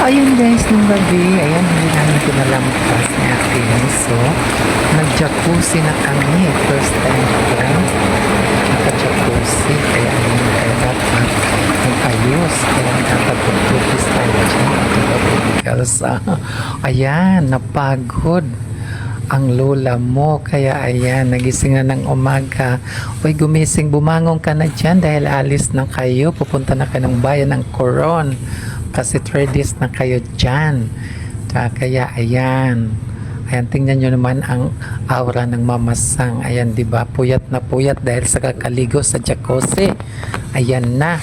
Ayun guys, nung gabi, ayan, hindi namin pinalampas ni Ate. So, nag-jacuzzi na kami. First time ko, naka-jacuzzi. Kaya ayun, kaya dapat mag-ayos. Kaya dapat mag-tupis tayo dyan. Ayan, napagod ang lola mo. Kaya ayan, nagising na ng umaga. Uy, gumising, bumangon ka na dyan dahil alis na kayo. Pupunta na kayo ng bayan ng Coron. Kasi 3 days na kayo dyan. Kaya ayan. Ayan, tingnan nyo naman ang aura ng mamasang. Ayan, di ba? Puyat na puyat dahil sa kakaligo sa jacuzzi. Ayan na.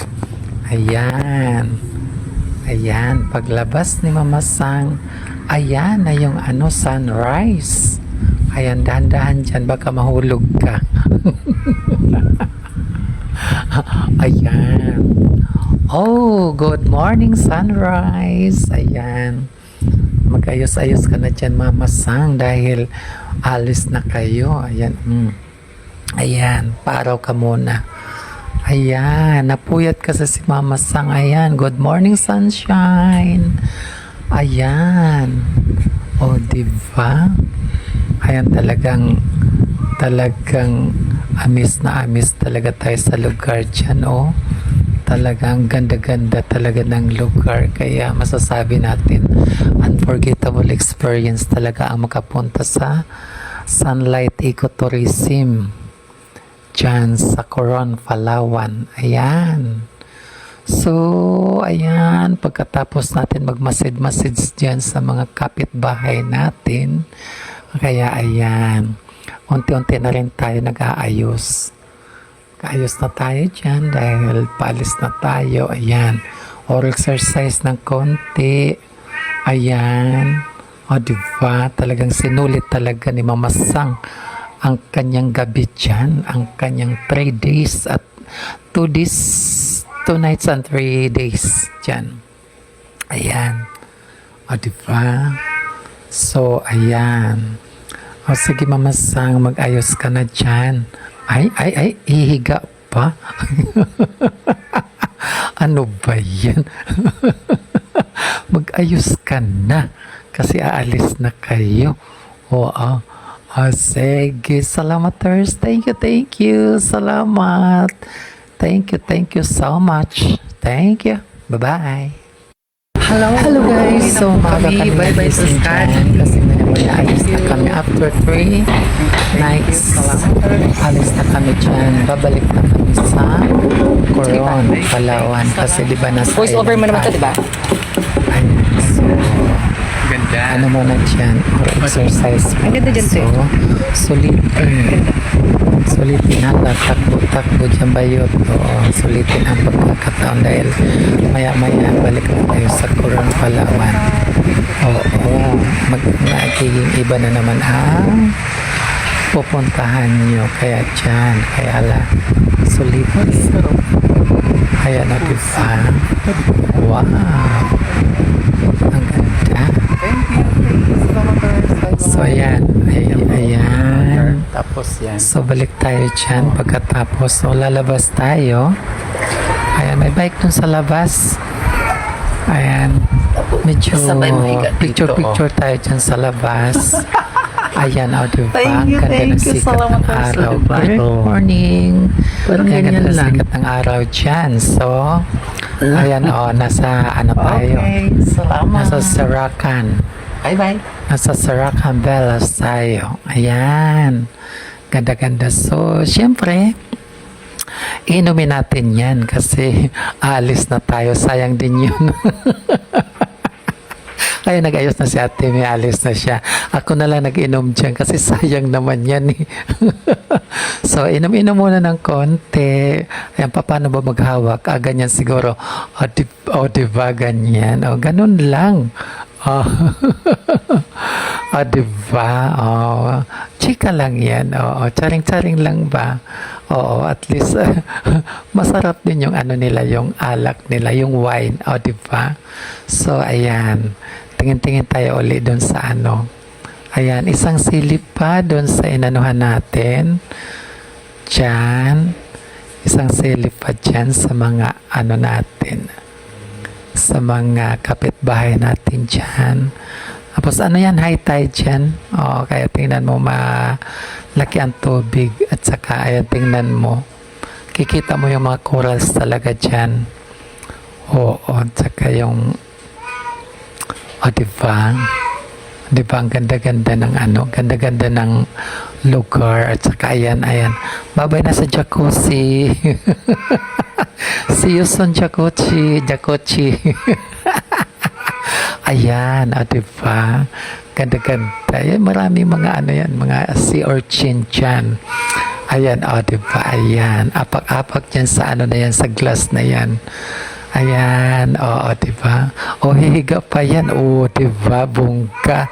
Ayan. Ayan. Paglabas ni mamasang, ayan na yung sunrise. Ayan, dahan-dahan dyan. Baka mahulog ka. Ayan. Oh, good morning sunrise. Ayan. Mag-ayos-ayos ka na dyan, mamasang, dahil alis na kayo. Ayan. Ayan, paaraw ka muna. Ayan, napuyat ka sa si mamasang. Ayan, good morning sunshine. Ayan. Oh, diba? Ayan, talagang amis na amis talaga tayo sa lugar dyan, oh. Talagang ganda-ganda talaga ng lugar, kaya masasabi natin unforgettable experience talaga ang makapunta sa Sunlight Ecotourism dyan sa Coron, Palawan. Ayan. So, ayan, pagkatapos natin magmasid-masid dyan sa mga kapitbahay natin, kaya ayan, unti-unti na rin tayo nag-aayos. Ayos na tayo dyan dahil paalis na tayo. Ayan. Or exercise ng konti. Ayan. O diba? Talagang sinulit talaga ni Mamasang ang kanyang gabi dyan. Ang kanyang 3 days at 2 days, 2 nights and 3 days dyan. Ayan. O diba? So, ayan. O sige, Mamasang, mag-ayos ka na dyan. Ay, ihiga pa? Ano ba yan? Mag-ayos ka na kasi aalis na kayo. Oo. Sige, salamat Thursday. Thank you. Salamat. Thank you so much. Thank you. Bye-bye. Hello guys. So, kami bye-bye sa scan. Kasi ayos na kami after 3 nights. Alis na kami dyan. Babalik na kami sa Coron, Palawan. Kasi di ba nasa voice over mo naman ito, di ba? Ayan. So, Ganda. ano mo na dyan? Or exercise mo. Ang ganda dyan, So, sulitin na. Takbo dyan bayot. Oo, sulitin ang pagkakataon dahil maya-maya balik na tayo sa Coron, Palawan. Oo, magiging iba na naman ang pupuntahan nyo. Kaya dyan, kaya sulitin. Kaya na diba? Wow! Ang ganda. So, ayan. Tapos yan. So, balik tayo dyan. Pagkatapos, so, lalabas tayo. Ayan, may bike dun sa labas. Ayan. Medyo picture tayo dyan sa labas. Ayan, o diba? Thank you, Ganda ng sikat ng araw. Good morning. Parang ganyan Ganda ng lang. sikat ng araw dyan. So, ayan, o, nasa tayo? Okay, salamat. Nasa Sarakan. Bye-bye. Nasa Sarakan Velas tayo. Ayan. Ganda-ganda. So, syempre, inumin natin yan kasi alis na tayo. Sayang din yun. Kaya nag-ayos na si ate, may alis na siya. Ako na lang nag-inom dyan kasi sayang naman yan eh. So, inom muna ng konti. Ayan, paano ba maghawak? Ganyan siguro. Diba, ganyan. Ganun lang. Diba? Chika lang yan. Charing-charing lang ba? At least masarap din yung nila, yung alak nila, yung wine. Diba? So, ayan. Tingin-tingin tayo ulit doon sa Ayan, isang silip pa doon sa inanuhan natin. Diyan. Isang silip pa dyan sa mga natin. sa mga kapitbahay natin dyan. Tapos ano yan, high tide dyan. O, kaya tingnan mo malaki ang tubig at saka ayan, tingnan mo. Kikita mo yung mga corals talaga dyan. Oo, at saka yung diba? Diba, ang ganda-ganda ng ganda-ganda ng lugar at saka ayan. Babay na sa jacuzzi. See you soon, jacuzzi. Ayan, diba? Ganda-ganda. Ayan, maraming mga mga sea urchin dyan. Ayan, diba? Ayan, apak-apak dyan sa na yan, sa glass na yan. Ayan, diba? Hihiga pa yan. Diba? Bungka.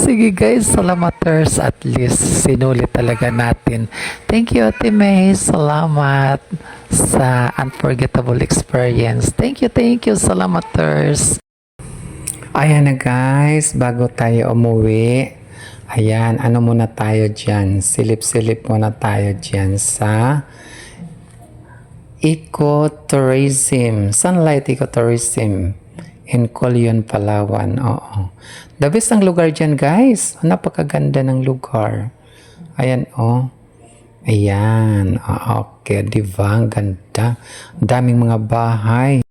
Sige guys, salamaters. At least, sinulit talaga natin. Thank you, Ate May. Salamat sa unforgettable experience. Thank you. Salamaters. Ayan na guys, bago tayo umuwi. Ayan, muna tayo dyan? Silip-silip muna tayo dyan sa Ecotourism, Sunlight Ecotourism in Colion, Palawan. Oo. The best ang lugar dyan, guys. Napakaganda ng lugar. Ayan, Ayan. Okay, diba? Ang ganda. Ang daming mga bahay.